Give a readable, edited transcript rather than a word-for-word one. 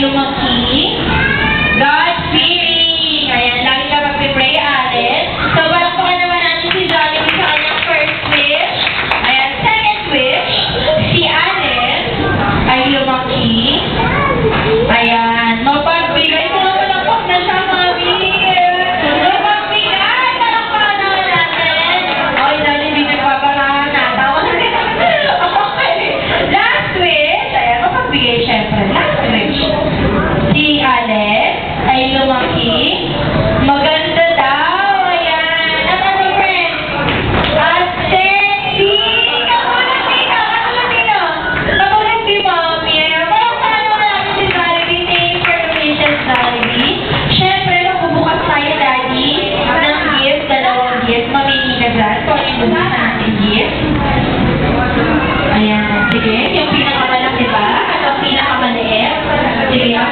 lumaki. God-fearing. Ayan, lagi ka mag-pray, Allen. So, palakpakan naman natin si Jollibee sa kanyang first wish. Ayan, second wish. Si Allen ay lumaki. Ayan, mapagbigay. Palakpak na siya, mami. Mapagbigay. Palakpakan naman natin. Okay, Jollibee, nagpapangahan na. Tawa na rin. Okay. Last wish. Ayan, mapagbigay, syempre. Last wish. Si Allen ay lumaki. Maganda daw. Ayan. At ano, friend? Aesthetic. Katulad dito. Katulad dito. Katulad di, mami. Ayan. Palakpakan naman natin si Jollibee. Thank you for the wishes, Jollibee. Syempre, magbubukas tayo, Daddy, ng gift. Dalawang gift. Mamili ka dyan. So, yung bukas natin gift. Ayan. Sige. Yung pinakamalaki ba? At ang pinakamaliit? Sige. Ang